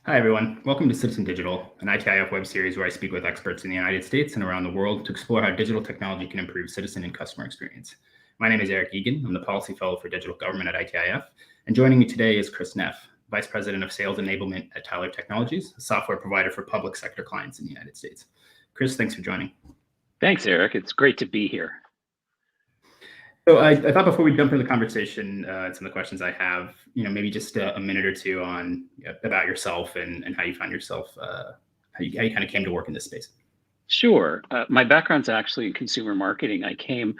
Hi, everyone. Welcome to Citizen Digital, an ITIF web series where I speak with experts in the United States and around the world to explore how digital technology can improve citizen and customer experience. My name is Eric Egan. I'm the Policy Fellow for Digital Government at ITIF. And joining me today is Chris Neff, Vice President of Sales Enablement at Tyler Technologies, a software provider for public sector clients in the United States. Chris, thanks for joining. Thanks, Eric. It's great to be here. So I thought before we jump into the conversation, some of the questions I have, maybe just a minute or two on about yourself and how you found yourself, how you kind of came to work in this space. Sure. My background's actually in consumer marketing. I came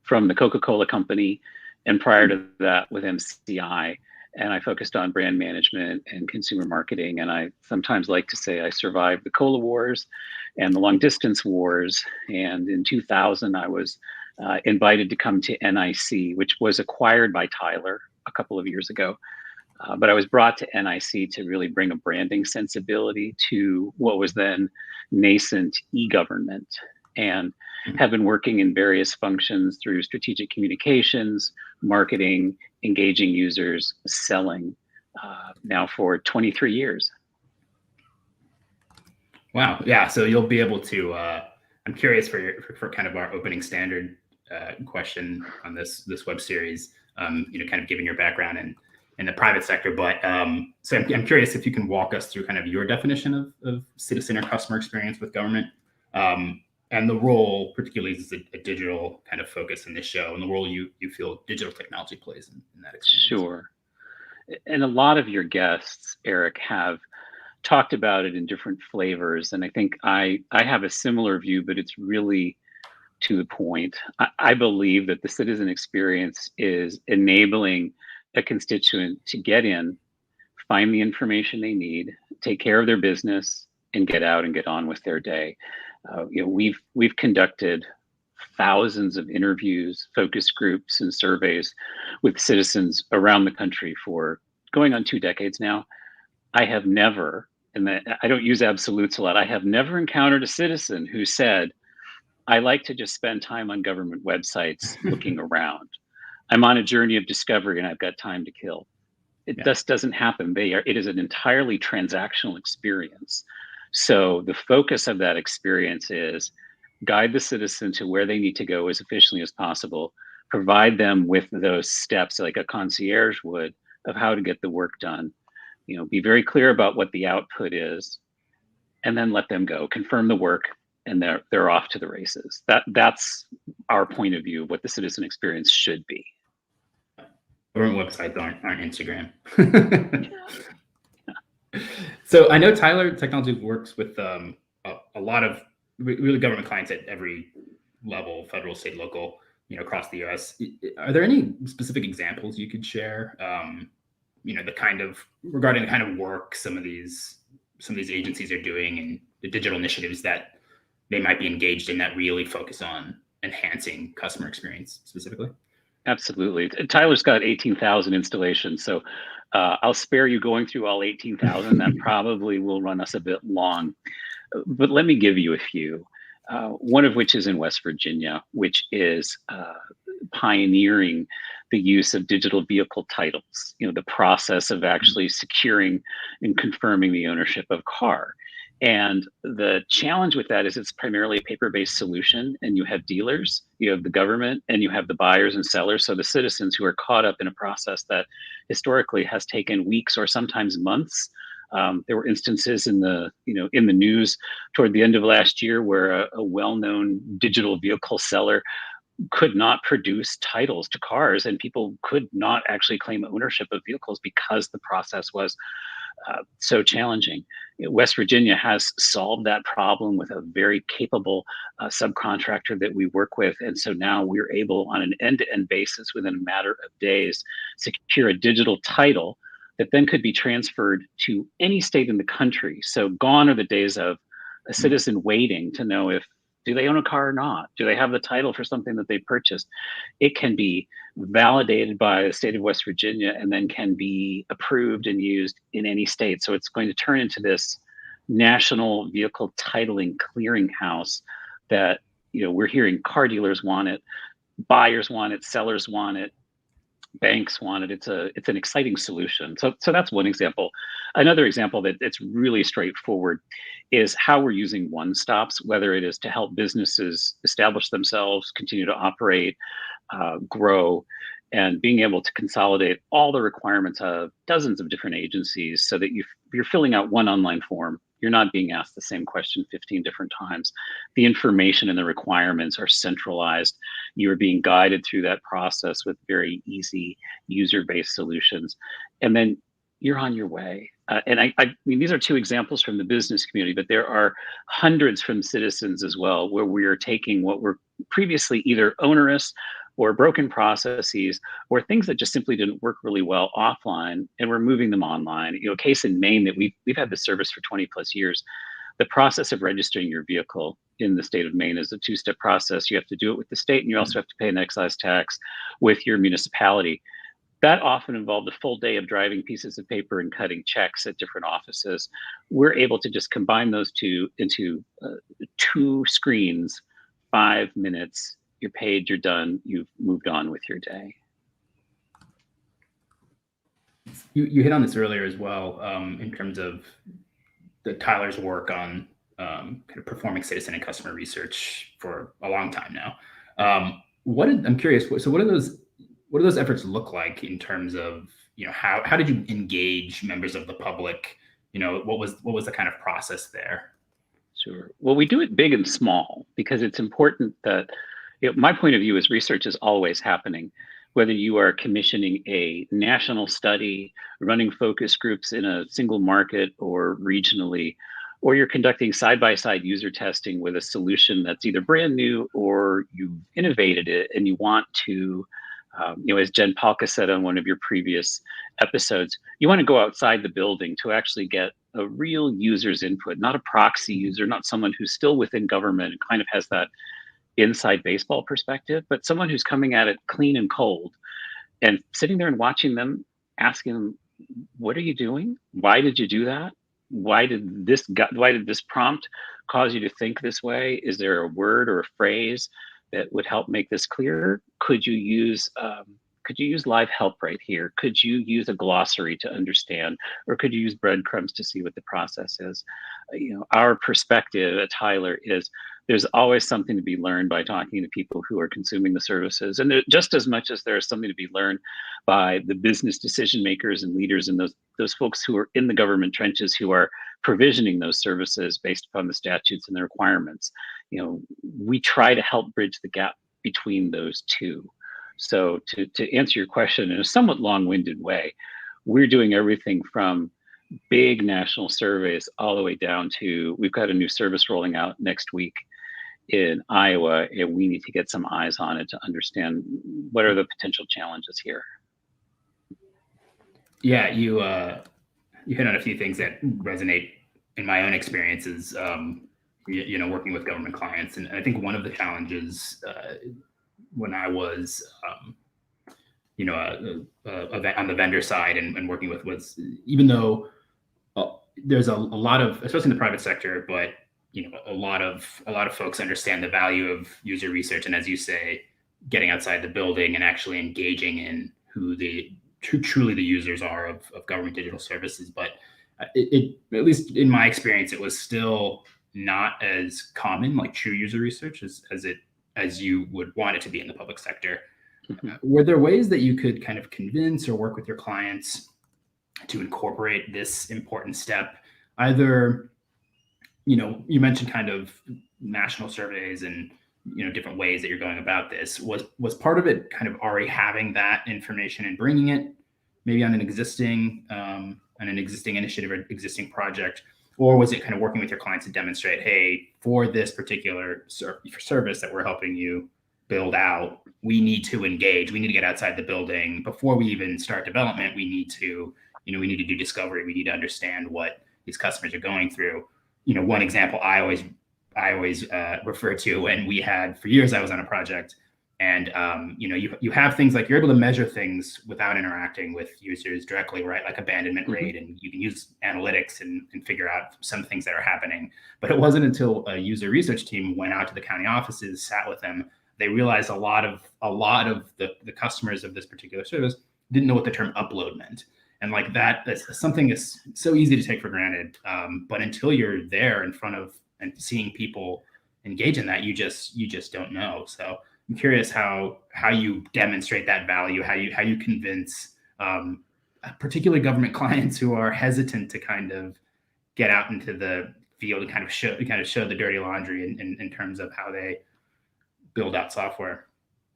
from the Coca-Cola company, and prior to that with MCI, and I focused on brand management and consumer marketing. And I sometimes like to say I survived the cola wars and the long distance wars. And in 2000, I was invited to come to NIC, which was acquired by Tyler a couple of years ago. But I was brought to NIC to really bring a branding sensibility to what was then nascent e-government, and have been working in various functions through strategic communications, marketing, engaging users, selling now for 23 years. Wow. Yeah. So you'll be able to, I'm curious for kind of our opening standard question on this web series, kind of given your background in the private sector. But so I'm curious if you can walk us through kind of your definition of citizen or customer experience with government, and the role, particularly as a digital kind of focus in this show, and the role you feel digital technology plays in that experience. Sure. And a lot of your guests, Eric, have talked about it in different flavors. And I think I have a similar view, but it's really to the point. I believe that the citizen experience is enabling a constituent to get in, find the information they need, take care of their business, and get out and get on with their day. We've conducted thousands of interviews, focus groups, and surveys with citizens around the country for going on 2 decades now. I have never, and I don't use absolutes a lot, I have never encountered a citizen who said, I like to just spend time on government websites looking around. I'm on a journey of discovery and I've got time to kill. It just doesn't happen. It is an entirely transactional experience. So the focus of that experience is guide the citizen to where they need to go as efficiently as possible, provide them with those steps like a concierge would of how to get the work done, be very clear about what the output is, and then let them go, confirm the work, and they're off to the races. That's our point of view of what the citizen experience should be. Government websites aren't Instagram. So I know Tyler Technologies works with a lot of really government clients at every level, federal, state, local, across the U.S. Are there any specific examples you could share? Regarding the kind of work some of these agencies are doing and the digital initiatives that they might be engaged in that really focus on enhancing customer experience specifically? Absolutely. Tyler's got 18,000 installations, so I'll spare you going through all 18,000. That probably will run us a bit long. But let me give you a few, one of which is in West Virginia, which is pioneering the use of digital vehicle titles, the process of actually securing and confirming the ownership of a car. And the challenge with that is it's primarily a paper-based solution, and you have dealers, you have the government, and you have the buyers and sellers. So the citizens who are caught up in a process that historically has taken weeks or sometimes months. There were instances in the news toward the end of last year where a well-known digital vehicle seller could not produce titles to cars, and people could not actually claim ownership of vehicles because the process was so challenging. West Virginia has solved that problem with a very capable subcontractor that we work with. And so now we're able, on an end-to-end basis, within a matter of days, secure a digital title that then could be transferred to any state in the country. So gone are the days of a citizen waiting to know if do they own a car or not? Do they have the title for something that they purchased? It can be validated by the state of West Virginia and then can be approved and used in any state. So it's going to turn into this national vehicle titling clearinghouse that, we're hearing car dealers want it, buyers want it, sellers want it. banks want it. It's an exciting solution. So that's one example. Another example that it's really straightforward is how we're using one-stops, whether it is to help businesses establish themselves, continue to operate, grow, and being able to consolidate all the requirements of dozens of different agencies so that you're filling out one online form. You're not being asked the same question 15 different times. The information and the requirements are centralized. You're being guided through that process with very easy user-based solutions. And then you're on your way. And I mean, these are two examples from the business community, but there are hundreds from citizens as well, where we are taking what were previously either onerous or broken processes or things that just simply didn't work really well offline, and we're moving them online. A case in Maine that we've had this service for 20 plus years. The process of registering your vehicle in the state of Maine is a two-step process. You have to do it with the state, and you also have to pay an excise tax with your municipality. That often involved a full day of driving pieces of paper and cutting checks at different offices. We're able to just combine those two into two screens, 5 minutes. You're paid, you're done, you've moved on with your day. You hit on this earlier as well, in terms of Tyler's work on kind of performing citizen and customer research for a long time now. I'm curious. So what do those efforts look like in terms of, how did you engage members of the public? What was the kind of process there? Sure. Well, we do it big and small because it's important that, my point of view is research is always happening. Whether you are commissioning a national study, running focus groups in a single market or regionally, or you're conducting side-by-side user testing with a solution that's either brand new or you've innovated it and you want to, as Jen Palka said on one of your previous episodes, you want to go outside the building to actually get a real user's input, not a proxy user, not someone who's still within government and kind of has that inside baseball perspective, but someone who's coming at it clean and cold and sitting there and watching them, asking them, what are you doing? Why did you do that? Why did this prompt cause you to think this way? Is there a word or a phrase that would help make this clearer? Could you use live help right here? Could you use a glossary to understand, or could you use breadcrumbs to see what the process is? Our perspective at Tyler is there's always something to be learned by talking to people who are consuming the services. And just as much as there's something to be learned by the business decision makers and leaders and those folks who are in the government trenches who are provisioning those services based upon the statutes and the requirements. We try to help bridge the gap between those two. So to answer your question in a somewhat long-winded way, we're doing everything from big national surveys all the way down to, we've got a new service rolling out next week in Iowa, and we need to get some eyes on it to understand what are the potential challenges here. Yeah, you hit on a few things that resonate in my own experiences, working with government clients. And I think one of the challenges when I was, on the vendor side and working with was, even though there's a lot of, especially in the private sector, but a lot of folks understand the value of user research, and as you say, getting outside the building and actually engaging in who truly the users are of government digital services. But it at least in my experience, it was still not as common, like true user research, as you would want it to be in the public sector. Mm-hmm. Were there ways that you could kind of convince or work with your clients to incorporate this important step? Either, you mentioned kind of national surveys and, different ways that you're going about this. Was part of it kind of already having that information and bringing it maybe on an existing initiative or existing project? Or was it kind of working with your clients to demonstrate, hey, for this particular service that we're helping you build out, we need to engage, we need to get outside the building before we even start development. We need to do discovery. We need to understand what these customers are going through. One example I always refer to, when we had, for years, I was on a project, and you have things like you're able to measure things without interacting with users directly, right? Like abandonment rate, and you can use analytics and figure out some things that are happening. But it wasn't until a user research team went out to the county offices, sat with them, they realized a lot of the customers of this particular service didn't know what the term upload meant. And like that's something that's so easy to take for granted. But until you're there in front of and seeing people engage in that, you just don't know. So I'm curious how you demonstrate that value, how you convince particularly government clients who are hesitant to kind of get out into the field and kind of show the dirty laundry in terms of how they build out software.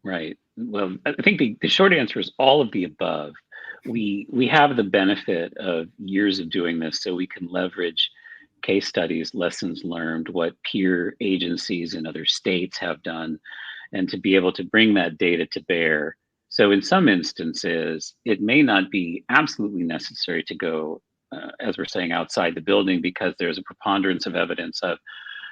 Right. Well, I think the short answer is all of the above. We have the benefit of years of doing this, so we can leverage case studies, lessons learned, what peer agencies in other states have done, and to be able to bring that data to bear. So in some instances, it may not be absolutely necessary to go, as we're saying, outside the building, because there's a preponderance of evidence of,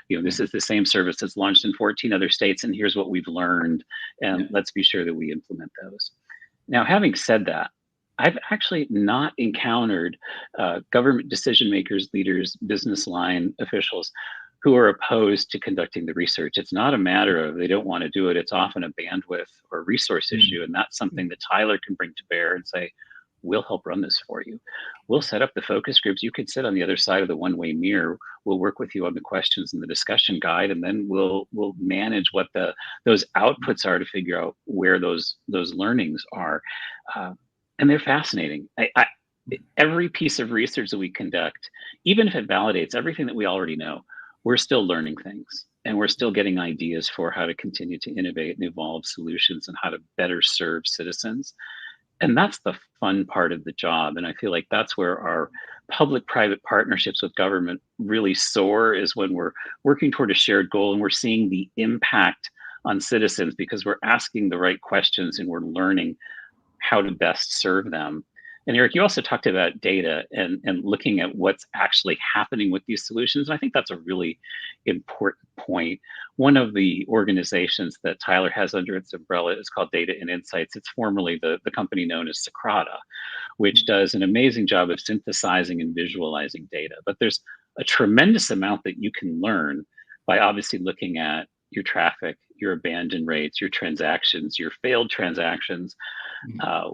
this is the same service that's launched in 14 other states, and here's what we've learned, and let's be sure that we implement those. Now, having said that, I've actually not encountered government decision makers, leaders, business line officials who are opposed to conducting the research. It's not a matter of they don't want to do it. It's often a bandwidth or resource issue, and that's something that Tyler can bring to bear and say, we'll help run this for you. We'll set up the focus groups. You can sit on the other side of the one-way mirror. We'll work with you on the questions and the discussion guide, and then we'll manage what those outputs are to figure out where those learnings are. And they're fascinating. Every piece of research that we conduct, even if it validates everything that we already know, we're still learning things, and we're still getting ideas for how to continue to innovate and evolve solutions and how to better serve citizens. And that's the fun part of the job. And I feel like that's where our public-private partnerships with government really soar, is when we're working toward a shared goal and we're seeing the impact on citizens because we're asking the right questions and we're learning how to best serve them. And Eric, you also talked about data and looking at what's actually happening with these solutions. And I think that's a really important point. One of the organizations that Tyler has under its umbrella is called Data and Insights. It's formerly the company known as Socrata, which does an amazing job of synthesizing and visualizing data. But there's a tremendous amount that you can learn by obviously looking at your traffic, your abandon rates, your transactions, your failed transactions.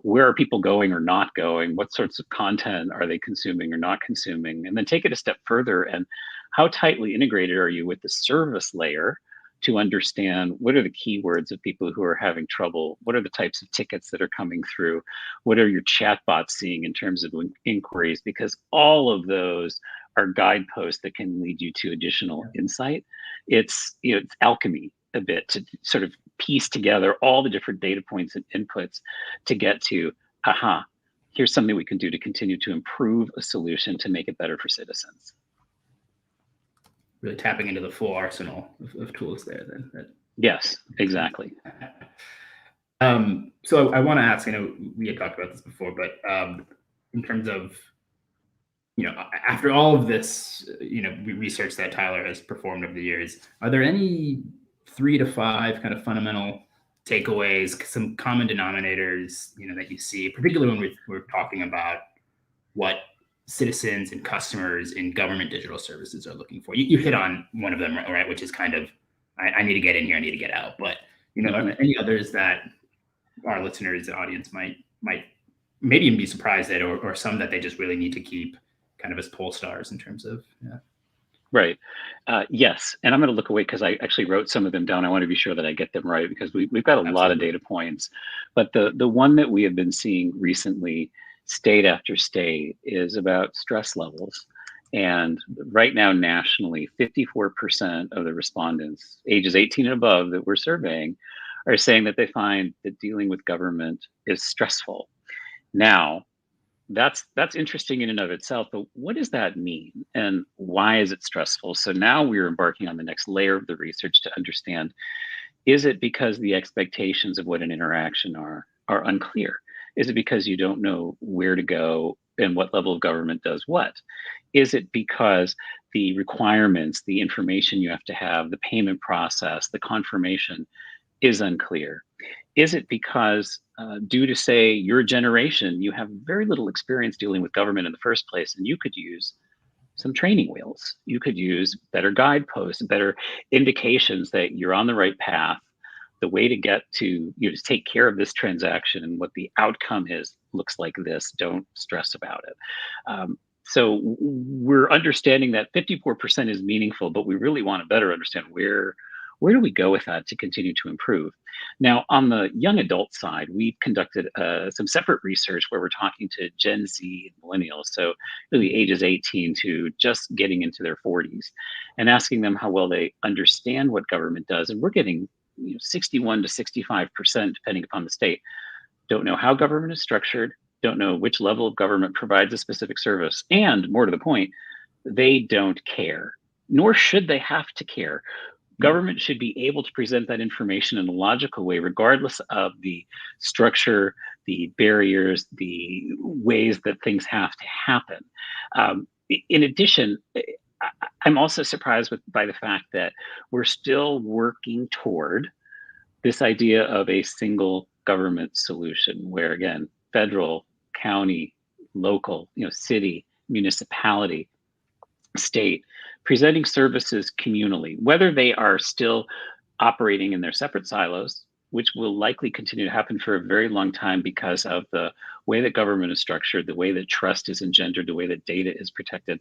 Where are people going or not going? What sorts of content are they consuming or not consuming? And then take it a step further, and how tightly integrated are you with the service layer to understand what are the keywords of people who are having trouble? What are the types of tickets that are coming through? What are your chatbots seeing in terms of inquiries? Because all of those are guideposts that can lead you to additional insight. It's alchemy a bit to sort of piece together all the different data points and inputs to get to, here's something we can do to continue to improve a solution to make it better for citizens. Really tapping into the full arsenal of tools there then. Yes, exactly. So I want to ask, I know we had talked about this before, but in terms of, after all of this, research that Tyler has performed over the years, are there any 3 to 5 kind of fundamental takeaways, some common denominators, that you see, particularly when we're talking about what citizens and customers in government digital services are looking for? You hit on one of them, right? Which is kind of, I need to get in here, I need to get out. But any others that our listeners, the audience might maybe even be surprised at, or some that they just really need to keep kind of as pole stars in terms of, Right. Yes. And I'm going to look away because I actually wrote some of them down. I want to be sure that I get them right, because we've got a lot of data points. But the one that we have been seeing recently, state after state, is about stress levels. And right now, nationally, 54% of the respondents ages 18 and above that we're surveying are saying that they find that dealing with government is stressful. Now, that's interesting in and of itself, but what does that mean and why is it stressful? So now we're embarking on the next layer of the research to understand, is it because the expectations of what an interaction are unclear? Is it because you don't know where to go and what level of government does what? Is it because the requirements, the information you have to have, the payment process, the confirmation is unclear? Is it because due to, say, your generation, you have very little experience dealing with government in the first place, and you could use some training wheels? You could use better guideposts, better indications that you're on the right path, the way to get to, to take care of this transaction and what the outcome is looks like this. Don't stress about it. So we're understanding that 54% is meaningful, but we really want to better understand where do we go with that to continue to improve. Now, on the young adult side, we've conducted some separate research where we're talking to Gen Z and millennials, so really ages 18 to just getting into their 40s, and asking them how well they understand what government does. And we're getting 61 to 65%, depending upon the state, don't know how government is structured, don't know which level of government provides a specific service, and more to the point, they don't care, nor should they have to care. Government should be able to present that information in a logical way, regardless of the structure, the barriers, the ways that things have to happen. In addition, I'm also surprised by the fact that we're still working toward this idea of a single government solution, where again, federal, county, local, city, municipality, state, presenting services communally, whether they are still operating in their separate silos, which will likely continue to happen for a very long time because of the way that government is structured, the way that trust is engendered, the way that data is protected.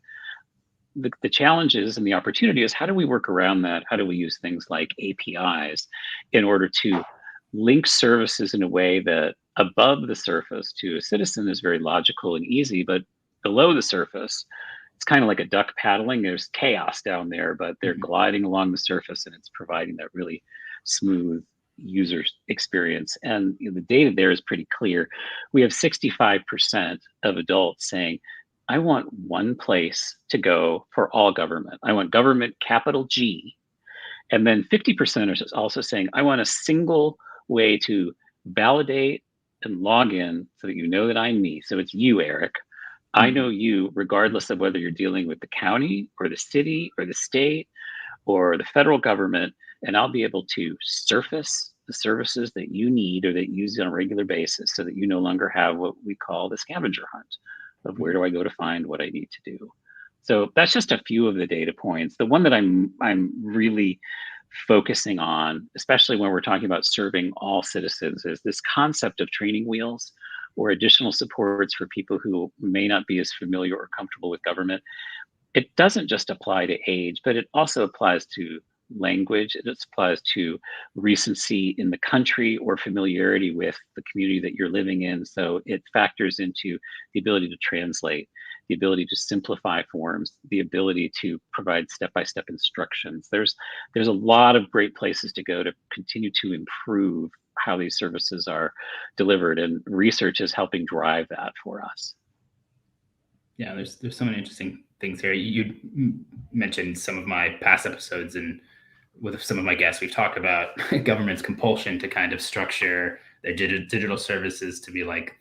The challenges and the opportunity is, how do we work around that? How do we use things like APIs in order to link services in a way that above the surface to a citizen is very logical and easy, but below the surface, it's kind of like a duck paddling. There's chaos down there, but they're gliding along the surface, and it's providing that really smooth user experience. And the data there is pretty clear. We have 65% of adults saying, I want one place to go for all government. I want government, capital G. And then 50% are also saying, I want a single way to validate and log in so that you know that I'm me. So it's you, Eric. I know you regardless of whether you're dealing with the county or the city or the state or the federal government, and I'll be able to surface the services that you need or that you use on a regular basis, so that you no longer have what we call the scavenger hunt of where do I go to find what I need to do. So that's just a few of the data points. The one that I'm really focusing on, especially when we're talking about serving all citizens, is this concept of training wheels, or additional supports for people who may not be as familiar or comfortable with government. It doesn't just apply to age, but it also applies to language. It applies to recency in the country or familiarity with the community that you're living in. So it factors into the ability to translate, the ability to simplify forms, the ability to provide step-by-step instructions. There's a lot of great places to go to continue to improve how these services are delivered, and research is helping drive that for us. Yeah, there's so many interesting things here. You mentioned some of my past episodes, and with some of my guests, we've talked about government's compulsion to kind of structure their digital services to be like,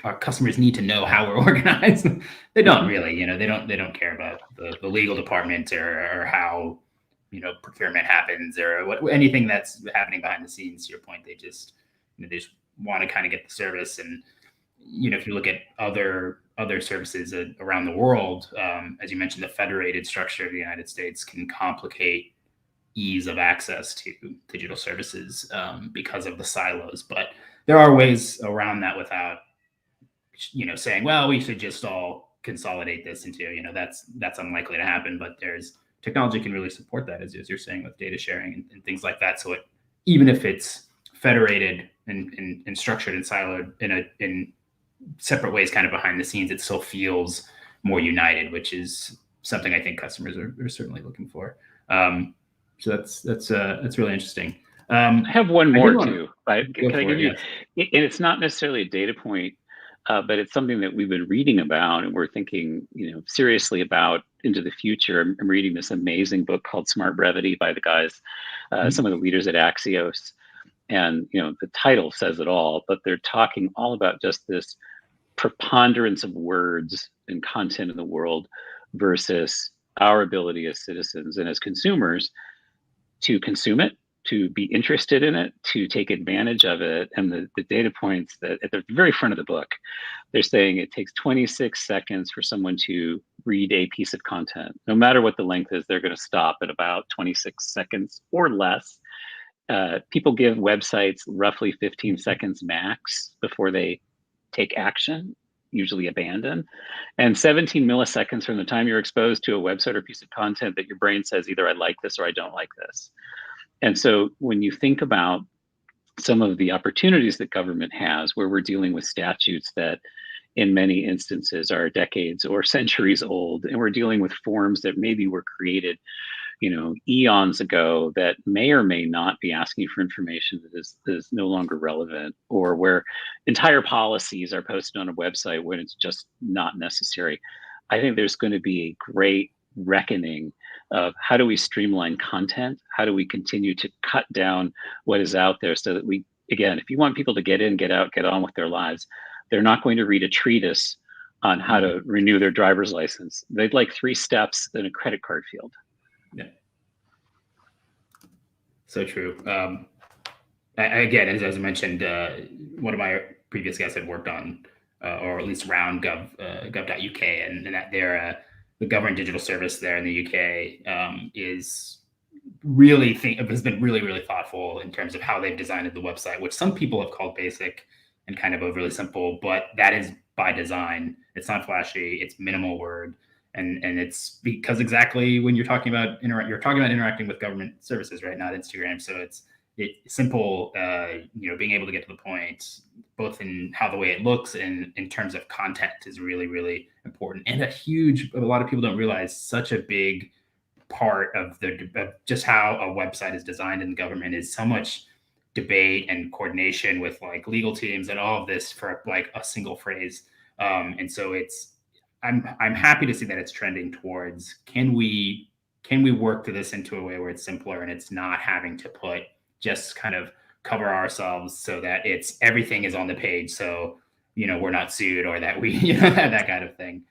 our customers need to know how we're organized. They don't really, they don't care about the legal department or how procurement happens or anything that's happening behind the scenes. To your point, they just want to kind of get the service. And if you look at other services around the world, as you mentioned, the federated structure of the United States can complicate ease of access to digital services because of the silos. But there are ways around that without saying, well, we should just all consolidate this into, that's unlikely to happen. But there's technology can really support that, as you're saying, with data sharing and things like that. So even if it's federated and structured and siloed in separate ways, kind of behind the scenes, it still feels more united, which is something I think customers are certainly looking for. So that's really interesting. I have one more too. Can I give you? Yes. And it's not necessarily a data point, but it's something that we've been reading about and we're thinking, seriously about into the future. I'm reading this amazing book called Smart Brevity by the guys, some of the leaders at Axios, and the title says it all. But they're talking all about just this preponderance of words and content in the world versus our ability as citizens and as consumers to consume it, to be interested in it, to take advantage of it. And the data points that at the very front of the book, they're saying it takes 26 seconds for someone to read a piece of content. No matter what the length is, they're going to stop at about 26 seconds or less. People give websites roughly 15 seconds max before they take action, usually abandon, and 17 milliseconds from the time you're exposed to a website or piece of content that your brain says either I like this or I don't like this. And so when you think about some of the opportunities that government has, where we're dealing with statutes that in many instances are decades or centuries old, and we're dealing with forms that maybe were created eons ago, that may or may not be asking for information that is no longer relevant, or where entire policies are posted on a website when it's just not necessary. I think there's going to be a great reckoning of how do we streamline content? How do we continue to cut down what is out there so that we, again, if you want people to get in, get out, get on with their lives, they're not going to read a treatise on how to renew their driver's license. They'd like 3 steps in a credit card field. Yeah. So true. Again, as I mentioned, one of my previous guests had worked on, or at least around gov.uk, and that the government digital service there in the UK has been really thoughtful in terms of how they've designed the website, which some people have called basic and kind of overly simple, but that is by design. It's not flashy. It's minimal word. And it's because exactly when you're talking about interacting with government services, right? Not Instagram. So it's simple, being able to get to the point, both in how the way it looks and in terms of content is really important. And a lot of people don't realize such a big part of just how a website is designed in government is so much debate and coordination with like legal teams and all of this for like a single phrase. And so I'm happy to see that it's trending towards can we work to this into a way where it's simpler and it's not having to just kind of cover ourselves so that everything is on the page. So, we're not sued or that we, that kind of thing.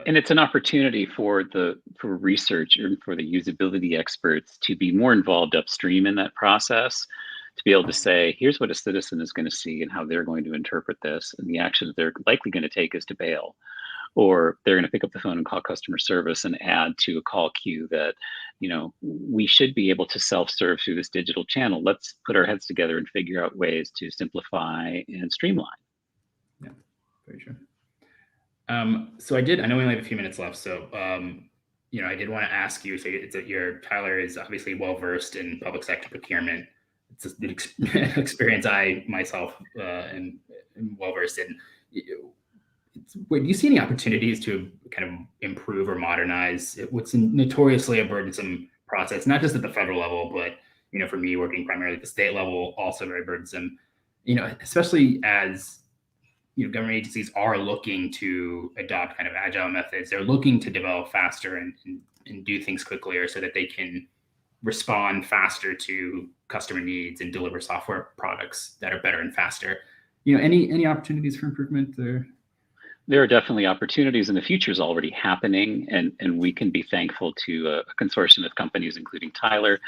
And it's an opportunity for research and for the usability experts to be more involved upstream in that process, to be able to say, here's what a citizen is going to see and how they're going to interpret this. And the action that they're likely going to take is to bail, or they're going to pick up the phone and call customer service and add to a call queue that, we should be able to self-serve through this digital channel. Let's put our heads together and figure out ways to simplify and streamline. Yeah, very true. So I know we only have a few minutes left. So, I did want to ask you, so Tyler is obviously well-versed in public sector procurement. It's an experience I myself am well-versed in. Do you see any opportunities to kind of improve or modernize what's notoriously a burdensome process, not just at the federal level, but, for me working primarily at the state level, also very burdensome, especially as, government agencies are looking to adopt kind of agile methods. They're looking to develop faster and do things quicker so that they can respond faster to customer needs and deliver software products that are better and faster. Any opportunities for improvement there? There are definitely opportunities, and the future is already happening. And we can be thankful to a consortium of companies, including Tyler,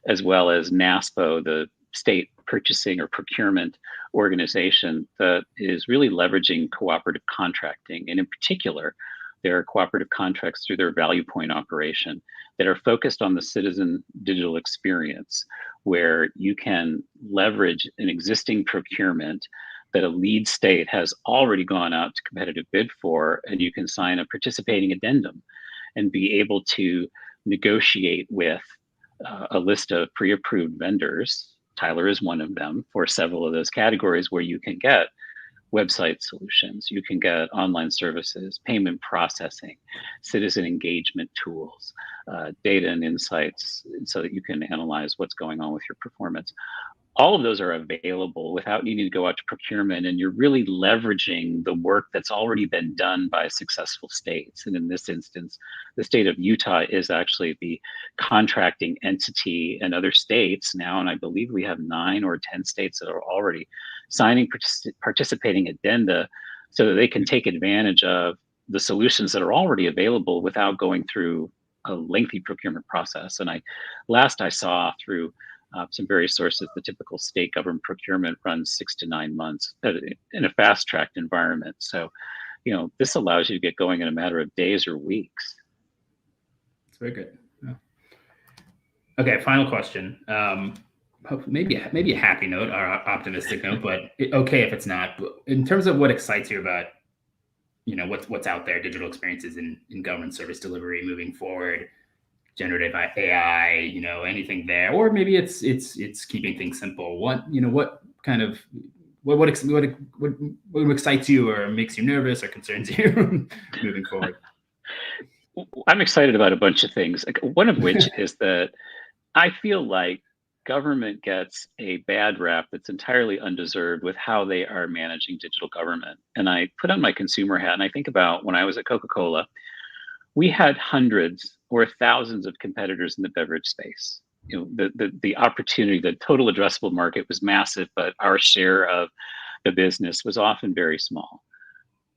as well as NASPO, the state purchasing or procurement organization that is really leveraging cooperative contracting. And in particular, there are cooperative contracts through their Value Point operation that are focused on the citizen digital experience, where you can leverage an existing procurement that a lead state has already gone out to competitive bid for, and you can sign a participating addendum and be able to negotiate with a list of pre-approved vendors. Tyler is one of them for several of those categories, where you can get website solutions, you can get online services, payment processing, citizen engagement tools, data and insights, so that you can analyze what's going on with your performance. All of those are available without needing to go out to procurement, and you're really leveraging the work that's already been done by successful states. And in this instance, the state of Utah is actually the contracting entity, and other states now, and I believe we have 9 or 10 states that are already signing participating addenda so that they can take advantage of the solutions that are already available without going through a lengthy procurement process. And I saw through some various sources, the typical state government procurement runs 6 to 9 months in a fast-tracked environment. So, this allows you to get going in a matter of days or weeks. That's very good. Yeah. Okay, final question. maybe a happy note or optimistic note, but okay if it's not. But in terms of what excites you about, what's out there, digital experiences in government service delivery moving forward, generative AI, anything there, or maybe it's keeping things simple. What excites you or makes you nervous or concerns you moving forward? I'm excited about a bunch of things. One of which is that I feel like government gets a bad rap that's entirely undeserved with how they are managing digital government. And I put on my consumer hat and I think about when I was at Coca-Cola, we had hundreds or thousands of competitors in the beverage space. The opportunity, the total addressable market was massive, but our share of the business was often very small.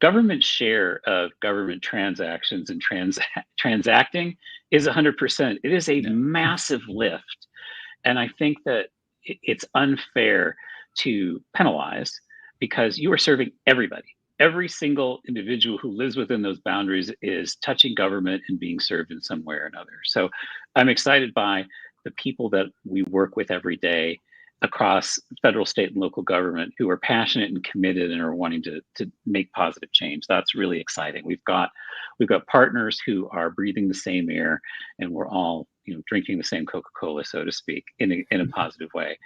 Government share of government transactions and transacting is 100%. It is a massive lift. And I think that it's unfair to penalize because you are serving everybody. Every single individual who lives within those boundaries is touching government and being served in some way or another. So I'm excited by the people that we work with every day across federal, state, and local government who are passionate and committed and are wanting to make positive change. That's really exciting. We've got partners who are breathing the same air, and we're all drinking the same Coca-Cola, so to speak, in a positive way.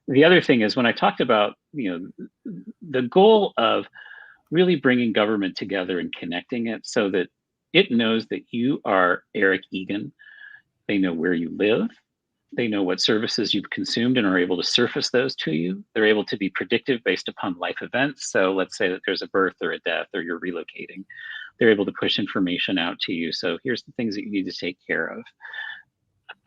The other thing is when I talked about the goal of really bringing government together and connecting it so that it knows that you are Eric Egan. They know where you live. They know what services you've consumed and are able to surface those to you. They're able to be predictive based upon life events. So let's say that there's a birth or a death or you're relocating. They're able to push information out to you. So here's the things that you need to take care of.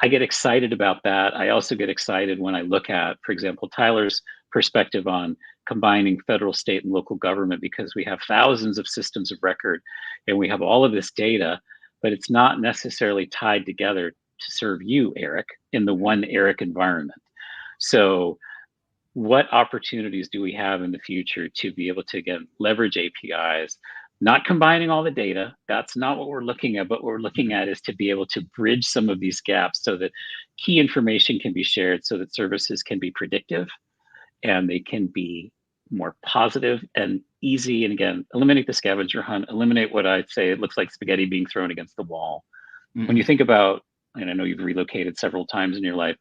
I get excited about that. I also get excited when I look at, for example, Tyler's perspective on combining federal, state, and local government, because we have thousands of systems of record and we have all of this data, but it's not necessarily tied together to serve you, Eric, in the one Eric environment. So what opportunities do we have in the future to be able to, again, leverage APIs, not combining all the data? That's not what we're looking at. But what we're looking at is to be able to bridge some of these gaps so that key information can be shared so that services can be predictive and they can be more positive and easy. And again, eliminate the scavenger hunt, eliminate what I'd say it looks like spaghetti being thrown against the wall. Mm-hmm. When you think about, and I know you've relocated several times in your life,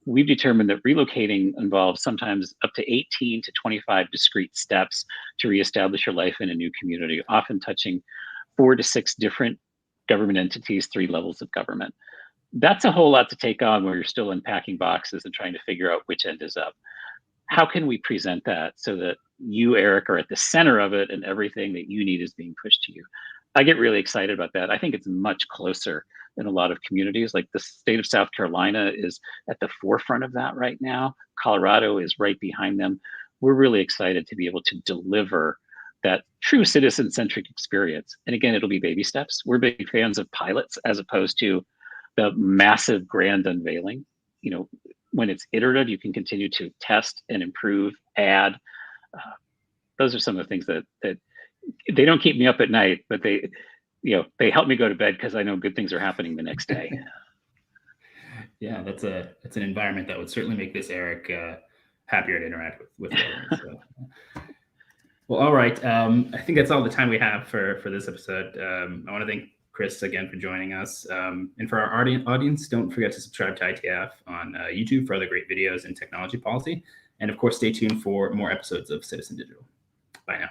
we've determined that relocating involves sometimes up to 18 to 25 discrete steps to reestablish your life in a new community, often touching 4 to 6 different government entities, 3 levels of government. That's a whole lot to take on where you're still unpacking boxes and trying to figure out which end is up. How can we present that so that you, Eric, are at the center of it and everything that you need is being pushed to you? I get really excited about that. I think it's much closer in a lot of communities. Like the state of South Carolina is at the forefront of that right now. Colorado is right behind them. We're really excited to be able to deliver that true citizen-centric experience. And again, it'll be baby steps. We're big fans of pilots as opposed to the massive grand unveiling. When it's iterative, you can continue to test and improve, add. Those are some of the things that they don't keep me up at night, but they help me go to bed because I know good things are happening the next day. Yeah, that's an environment that would certainly make this Eric happier to interact with others. So. Well, all right. I think that's all the time we have for this episode. I want to thank Chris again for joining us. And for our audience, don't forget to subscribe to ITF on YouTube for other great videos in technology policy. And of course, stay tuned for more episodes of Citizen Digital. Bye now.